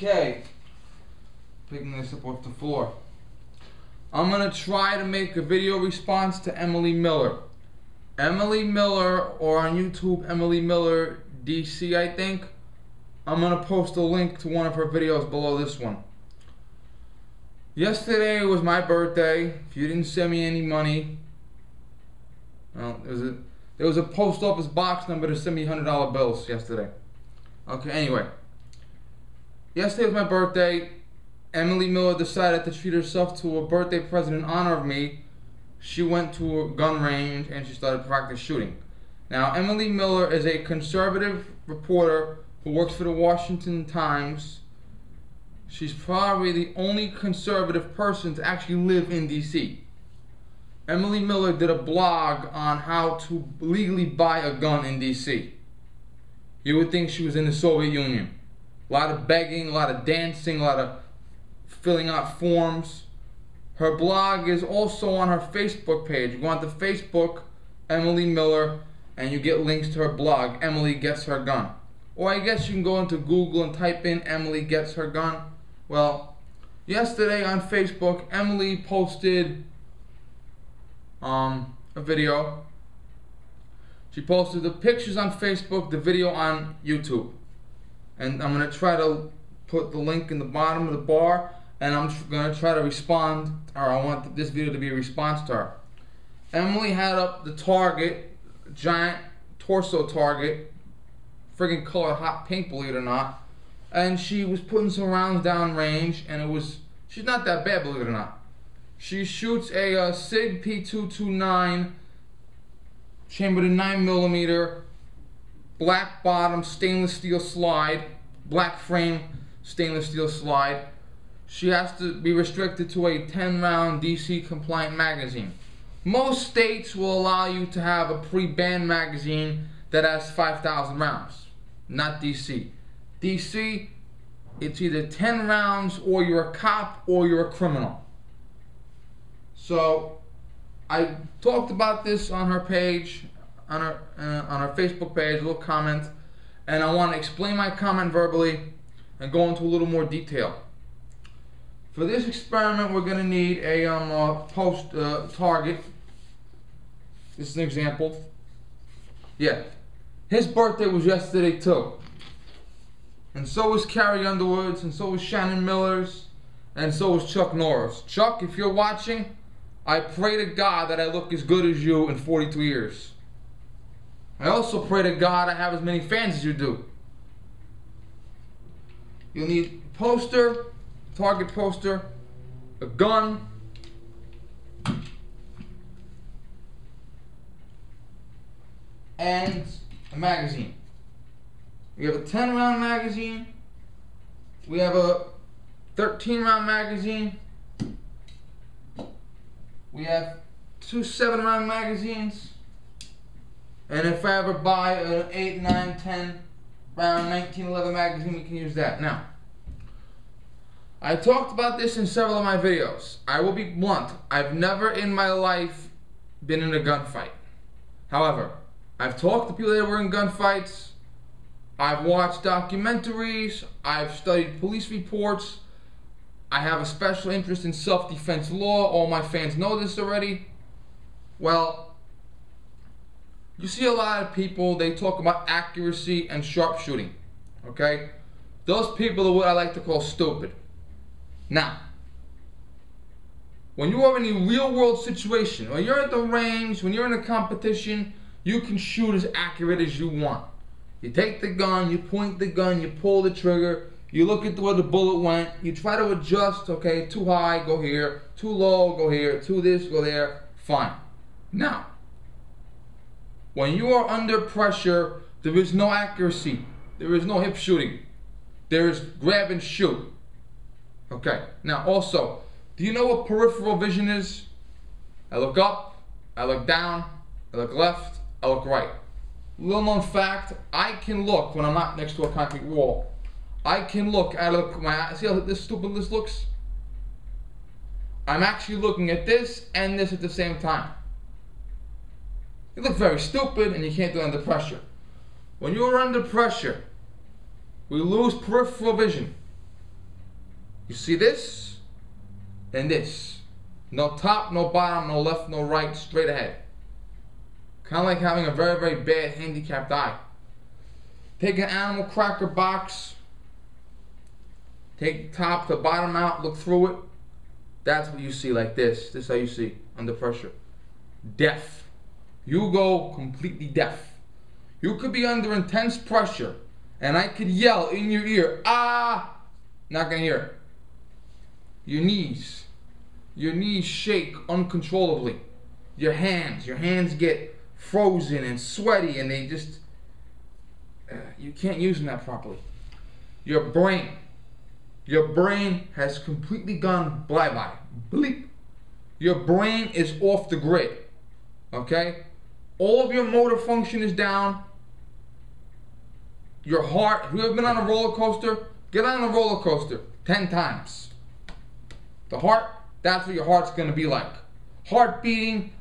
Okay, picking this up off the floor. I'm gonna try to make a video response to Emily Miller. Emily Miller, or on YouTube, Emily Miller DC, I think. I'm gonna post a link to one of her videos below this one. Yesterday was my birthday. If you didn't send me any money, well, there was a post office box number to send me $100 bills yesterday. Okay, anyway. Yesterday was my birthday. Emily Miller decided to treat herself to a birthday present in honor of me. She went to a gun range and she started practice shooting. Now, Emily Miller is a conservative reporter who works for the Washington Times. She's probably the only conservative person to actually live in DC. Emily Miller did a blog on how to legally buy a gun in DC. You would think she was in the Soviet Union. A lot of begging, a lot of dancing, a lot of filling out forms. Her blog is also on her Facebook page. You go on to Facebook, Emily Miller, and you get links to her blog, Emily Gets Her Gun. Or I guess you can go into Google and type in Emily Gets Her Gun. Well, yesterday on Facebook, Emily posted a video. She posted the pictures on Facebook, the video on YouTube. And I'm going to try to put the link in the bottom of the bar, and I'm going to try to respond, or I want this video to be a response to her. Emily had up the target, giant torso target, friggin' colored hot pink, believe it or not, and she was putting some rounds down range, and she's not that bad, believe it or not. She shoots a SIG P229 chambered in 9mm, black bottom stainless steel slide, black frame stainless steel slide. She has to be restricted to a 10-round DC compliant magazine. Most states will allow you to have a pre-banned magazine that has 5,000 rounds. Not DC. DC, it's either 10 rounds or you're a cop or you're a criminal. So I talked about this on her page, on her Facebook page, a little comment, and I want to explain my comment verbally and go into a little more detail. For this experiment, we're going to need a target. This is an example. Yeah, his birthday was yesterday too, and so was Carrie Underwood's, and so was Shannon Miller's, and so was Chuck Norris. Chuck, if you're watching, I pray to God that I look as good as you in 42 years. I also pray to God I have as many fans as you do. You'll need a poster, target poster, a gun, and a magazine. We have a 10-round magazine. We have a 13-round magazine. We have 2 7-round magazines. And if I ever buy an 8, 9, 10 round 1911 magazine, we can use that. Now, I talked about this in several of my videos. I will be blunt. I've never in my life been in a gunfight. However, I've talked to people that were in gunfights. I've watched documentaries. I've studied police reports. I have a special interest in self-defense law. All my fans know this already. Well, you see a lot of people, they talk about accuracy and sharpshooting, okay? Those people are what I like to call stupid. Now, when you are in a real world situation, when you're at the range, when you're in a competition, you can shoot as accurate as you want. You take the gun, you point the gun, you pull the trigger, you look at where the bullet went, you try to adjust, okay, too high, go here, too low, go here, too this, go there, fine. Now, when you are under pressure, there is no accuracy. There is no hip shooting. There is grab and shoot. Okay, now also, do you know what peripheral vision is? I look up, I look down, I look left, I look right. Little known fact, I can look when I'm not next to a concrete wall. I can look at my, see how this stupid this looks? I'm actually looking at this and this at the same time. You look very stupid and you can't do it under pressure. When you are under pressure, we lose peripheral vision. You see this and this. No top, no bottom, no left, no right, straight ahead. Kind of like having a very, very bad handicapped eye. Take an animal cracker box. Take top to bottom out, look through it. That's what you see like this. This is how you see under pressure. Deaf. You go completely deaf. You could be under intense pressure and I could yell in your ear, ah, not gonna hear it. Your knees shake uncontrollably. Your hands get frozen and sweaty and they just, you can't use them that properly. Your brain has completely gone bye-bye. Bleep. Your brain is off the grid. Okay? All of your motor function is down. Your heart, if you've ever been on a roller coaster, get on a roller coaster 10 times. The heart, that's what your heart's going to be like. Heart beating,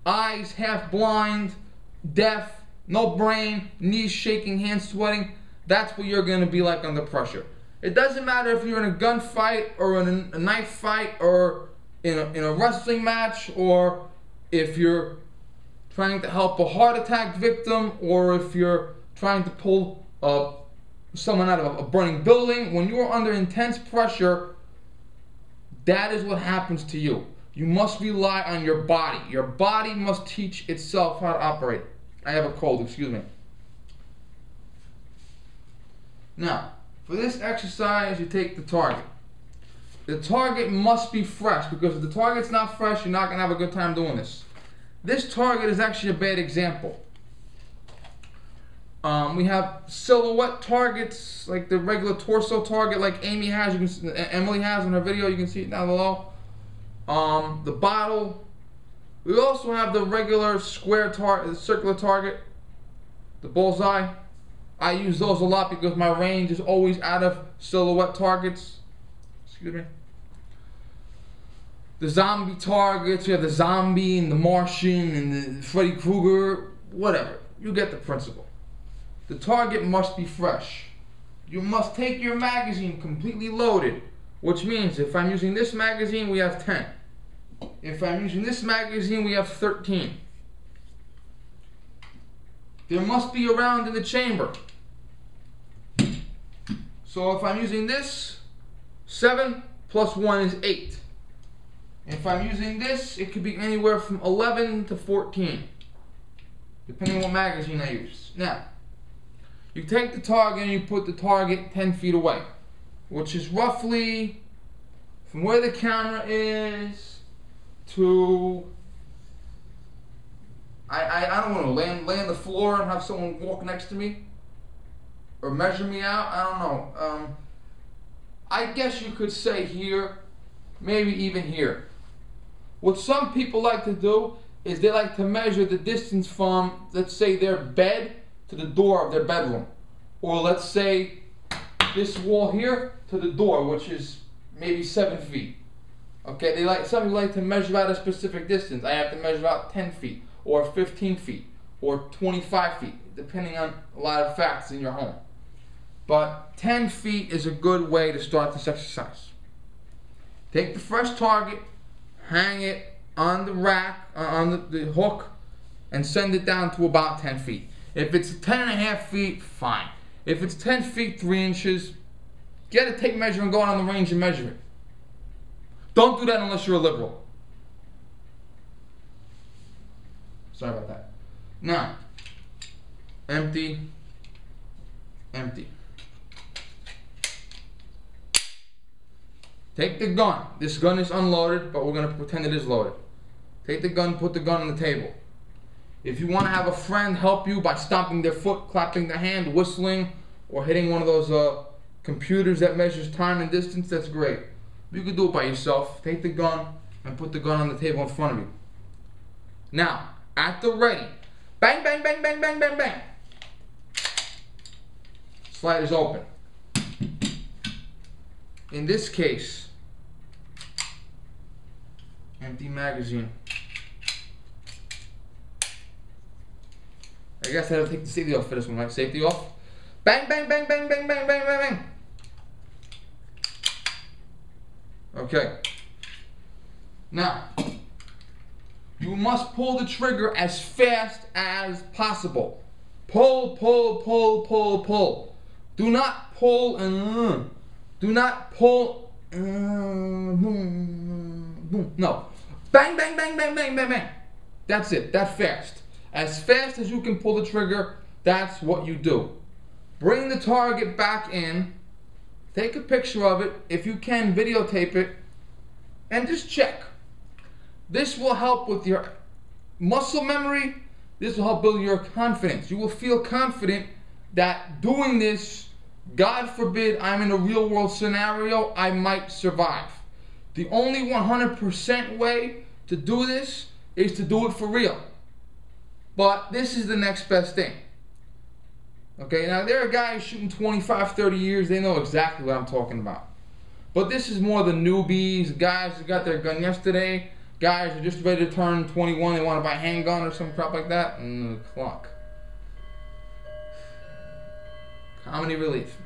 eyes half blind, deaf, no brain, knees shaking, hands sweating. That's what you're going to be like under pressure. It doesn't matter if you're in a gunfight or in a knife fight or in a wrestling match, or if you're trying to help a heart attack victim, or if you're trying to pull someone out of a burning building. When you are under intense pressure, that is what happens to you. You must rely on your body. Your body must teach itself how to operate. I have a cold, excuse me. Now, for this exercise, you take the target. The target must be fresh, because if the target's not fresh, you're not going to have a good time doing this. This target is actually a bad example. We have silhouette targets, like the regular torso target, like Emily has in her video. You can see it down below. The bottle. We also have the regular square target, circular target, the bullseye. I use those a lot because my range is always out of silhouette targets. Excuse me. The zombie targets, we have the zombie and the Martian and the Freddy Krueger, whatever. You get the principle. The target must be fresh. You must take your magazine completely loaded, which means if I'm using this magazine, we have 10. If I'm using this magazine, we have 13. There must be a round in the chamber. So if I'm using this, 7 plus 1 is 8. If I'm using this, it could be anywhere from 11 to 14, depending on what magazine I use. Now, you take the target and you put the target 10 feet away, which is roughly from where the camera is to, I don't want to lay on the floor and have someone walk next to me or measure me out. I don't know. I guess you could say here, maybe even here. What some people like to do is they like to measure the distance from, let's say, their bed to the door of their bedroom. Or let's say this wall here to the door, which is maybe 7 feet. Okay, some people like to measure out a specific distance. I have to measure out 10 feet, or 15 feet, or 25 feet, depending on a lot of facts in your home. But 10 feet is a good way to start this exercise. Take the fresh target, hang it on the rack, on the hook, and send it down to about 10 feet. If it's 10.5 feet, fine. If it's 10 feet, 3 inches, get a tape measure and go out on the range and measure it. Don't do that unless you're a liberal. Sorry about that. Now, empty, empty. Take the gun. This gun is unloaded, but we're going to pretend it is loaded. Take the gun, put the gun on the table. If you want to have a friend help you by stomping their foot, clapping their hand, whistling, or hitting one of those computers that measures time and distance, that's great. You can do it by yourself. Take the gun and put the gun on the table in front of you. Now, at the ready, bang, bang, bang, bang, bang, bang, bang. Slide is open. In this case, empty magazine. I guess I have to take the safety off for this one, right? Safety off. Bang, bang, bang, bang, bang, bang, bang, bang, bang. Okay. Now, you must pull the trigger as fast as possible. Pull, pull, pull, pull, pull. Do not pull and do not pull. No. Bang, bang, bang, bang, bang, bang, bang. That's it. That fast. As fast as you can pull the trigger, that's what you do. Bring the target back in. Take a picture of it. If you can, videotape it. And just check. This will help with your muscle memory. This will help build your confidence. You will feel confident that doing this, God forbid I'm in a real world scenario, I might survive. The only 100% way to do this is to do it for real. But this is the next best thing. Okay, now there are guys shooting 25, 30 years, they know exactly what I'm talking about. But this is more the newbies, guys who got their gun yesterday, guys who are just ready to turn 21, they want to buy a handgun or some crap like that, and the clock. Comedy relief,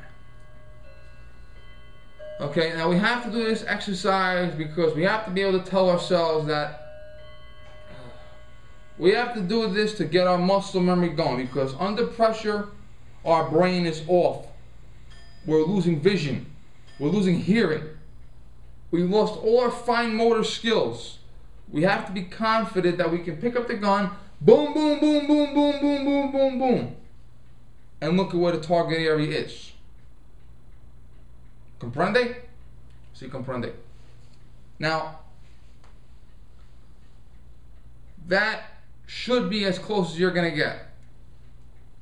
man. Okay, now we have to do this exercise because we have to be able to tell ourselves that we have to do this to get our muscle memory going, because under pressure, our brain is off. We're losing vision. We're losing hearing. We lost all our fine motor skills. We have to be confident that we can pick up the gun, boom, boom, boom, boom, boom, boom, boom, boom, boom, and look at where the target area is. Comprende? Si comprende. Now, that should be as close as you're going to get.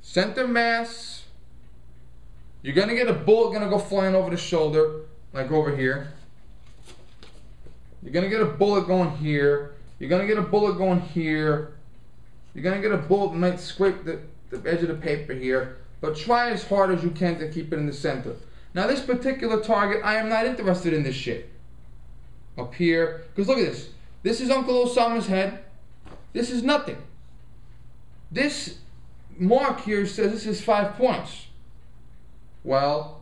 Center mass. You're going to get a bullet going to go flying over the shoulder, like over here. You're going to get a bullet going here. You're going to get a bullet going here. You're going to get a bullet that might scrape the edge of the paper here. But try as hard as you can to keep it in the center. Now this particular target, I am not interested in this shit. Up here. Because look at this. This is Uncle Osama's head. This is nothing. This mark here says this is 5 points. Well,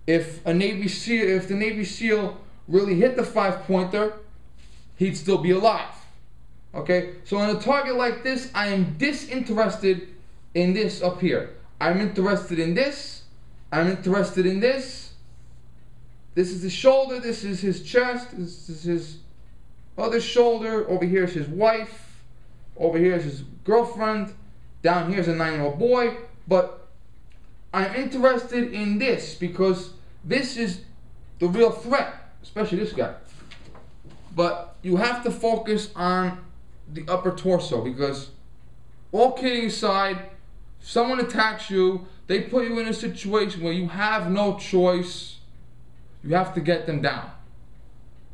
if the Navy SEAL really hit the 5-pointer, he'd still be alive. Okay? So on a target like this, I am disinterested in this up here. I'm interested in this. I'm interested in this. This is his shoulder. This is his chest. This is his other shoulder. Over here is his wife. Over here is his girlfriend. Down here is a 9-year-old boy. But I'm interested in this because this is the real threat, especially this guy. But you have to focus on the upper torso because, all kidding aside, if someone attacks you, they put you in a situation where you have no choice. You have to get them down.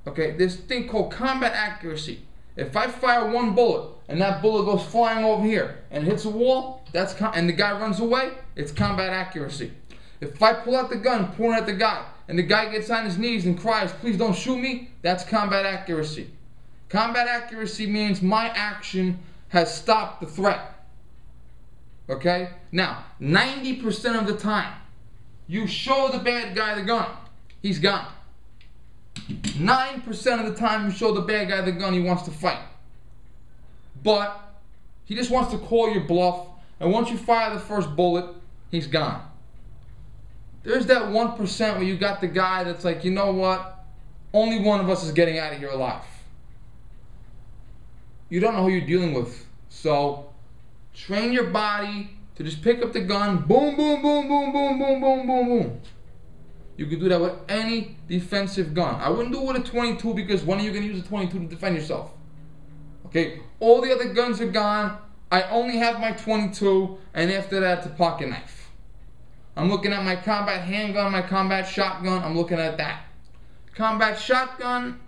Okay, this thing called combat accuracy. If I fire one bullet and that bullet goes flying over here and hits a wall, and the guy runs away, it's combat accuracy. If I pull out the gun, point at the guy, and the guy gets on his knees and cries, "Please don't shoot me," that's combat accuracy. Combat accuracy means my action has stopped the threat. Okay? Now, 90% of the time, you show the bad guy the gun, he's gone. 9% of the time, you show the bad guy the gun, he wants to fight. But he just wants to call your bluff, and once you fire the first bullet, he's gone. There's that 1% where you got the guy that's like, you know what? Only one of us is getting out of here alive. You don't know who you're dealing with. So, train your body to just pick up the gun, boom, boom, boom, boom, boom, boom, boom, boom, boom. You can do that with any defensive gun. I wouldn't do it with a 22 because when are you going to use a 22 to defend yourself? Okay, all the other guns are gone. I only have my 22, and after that, it's a pocket knife. I'm looking at my combat handgun, my combat shotgun. I'm looking at that. Combat shotgun,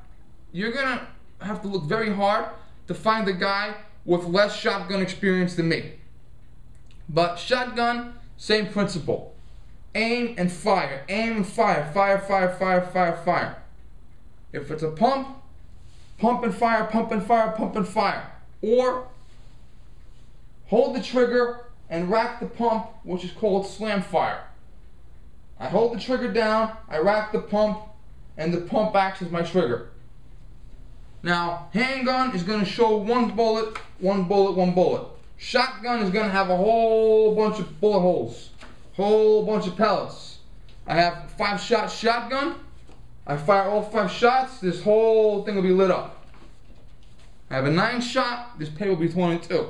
you're going to have to look very hard to find a guy with less shotgun experience than me. But shotgun, same principle. Aim and fire. Aim and fire. Fire, fire, fire, fire, fire. If it's a pump, pump and fire, pump and fire, pump and fire. Or hold the trigger and rack the pump, which is called slam fire. I hold the trigger down, I rack the pump, and the pump acts as my trigger. Now, handgun is going to show one bullet, one bullet, one bullet. Shotgun is going to have a whole bunch of bullet holes, whole bunch of pellets. I have 5-shot shotgun. I fire all 5 shots, this whole thing will be lit up. I have a 9-shot, this pay will be 22.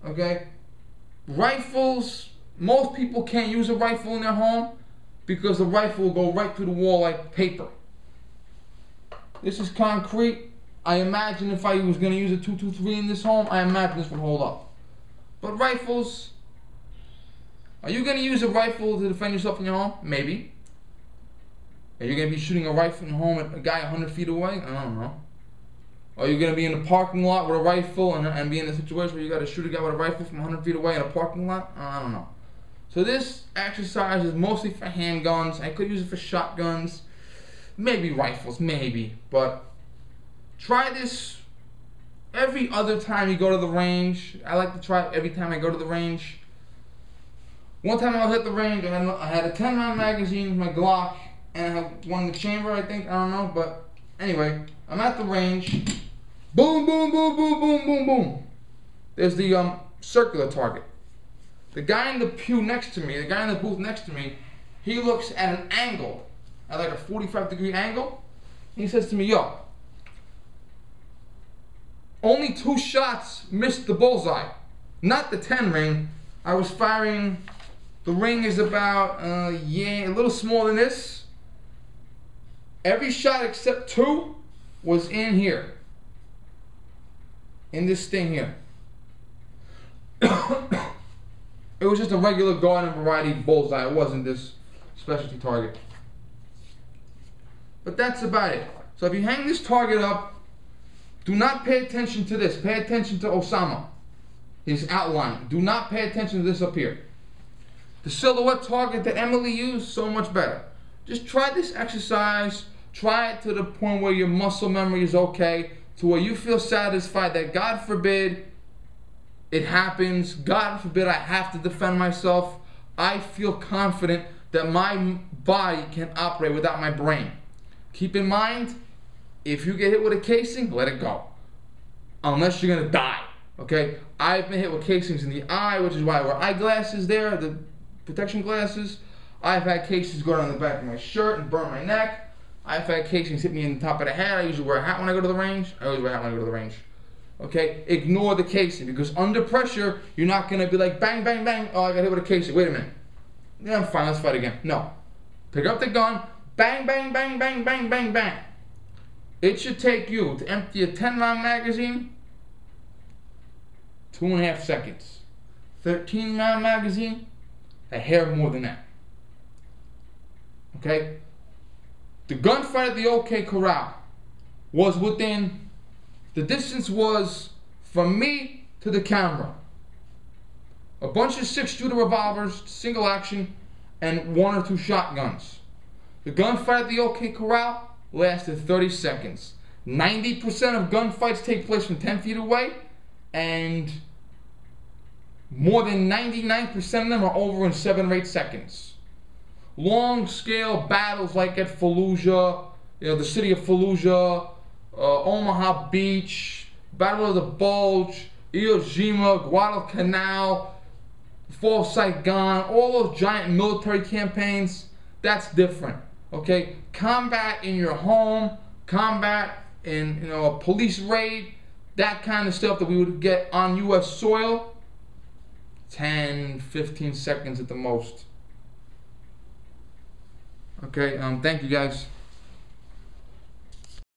Okay? Rifles, most people can't use a rifle in their home because the rifle will go right through the wall like paper. This is concrete. I imagine if I was going to use a 223 in this home, I imagine this would hold up. But rifles, are you going to use a rifle to defend yourself in your home? Maybe. Are you going to be shooting a rifle in your home at a guy 100 feet away? I don't know. Are you going to be in a parking lot with a rifle and be in a situation where you got to shoot a guy with a rifle from 100 feet away in a parking lot? I don't know. So this exercise is mostly for handguns. I could use it for shotguns. Maybe rifles, maybe. But try this every other time you go to the range. I like to try it every time I go to the range. One time I was at the range, I had a 10-round magazine, my Glock, and I had one in the chamber, I think. I don't know. But anyway, I'm at the range. Boom, boom, boom, boom, boom, boom, boom. There's the circular target. The guy in the pew next to me, the guy in the booth next to me, he looks at an angle, at like a 45-degree angle. He says to me, yo, only 2 shots missed the bullseye. Not the 10 ring. I was firing, the ring is about, a little smaller than this. Every shot except 2 was in here. In this thing here. It was just a regular garden variety bullseye. It wasn't this specialty target. But that's about it. So if you hang this target up, do not pay attention to this. Pay attention to Osama. His outline. Do not pay attention to this up here. The silhouette target that Emily used, so much better. Just try this exercise. Try it to the point where your muscle memory is okay. To where you feel satisfied that God forbid it happens. God forbid I have to defend myself. I feel confident that my body can operate without my brain. Keep in mind, if you get hit with a casing, let it go. Unless you're going to die. Okay? I've been hit with casings in the eye, which is why I wear eyeglasses there, the protection glasses. I've had casings go down the back of my shirt and burn my neck. I've had casings hit me in the top of the head. I usually wear a hat when I go to the range. I always wear a hat when I go to the range. Okay? Ignore the casing, because under pressure, you're not going to be like, bang, bang, bang. Oh, I got hit with a casing. Wait a minute. Yeah, I'm fine. Let's fight again. No. Pick up the gun. Bang, bang, bang, bang, bang, bang, bang. It should take you to empty a 10-round magazine 2.5 seconds. 13-round magazine, a hair more than that. Okay? The gunfight at the OK Corral was within, the distance was from me to the camera. A bunch of 6-shooter revolvers, single action, and 1 or 2 shotguns. The gunfight at the OK Corral lasted 30 seconds. 90% of gunfights take place from 10 feet away, and more than 99% of them are over in 7 or 8 seconds. Long-scale battles like at Fallujah, the city of Fallujah, Omaha Beach, Battle of the Bulge, Iwo Jima, Guadalcanal, Fall Saigon, all those giant military campaigns, that's different. Okay, combat in your home, combat in a police raid, that kind of stuff that we would get on U.S. soil, 10, 15 seconds at the most. Okay, thank you guys.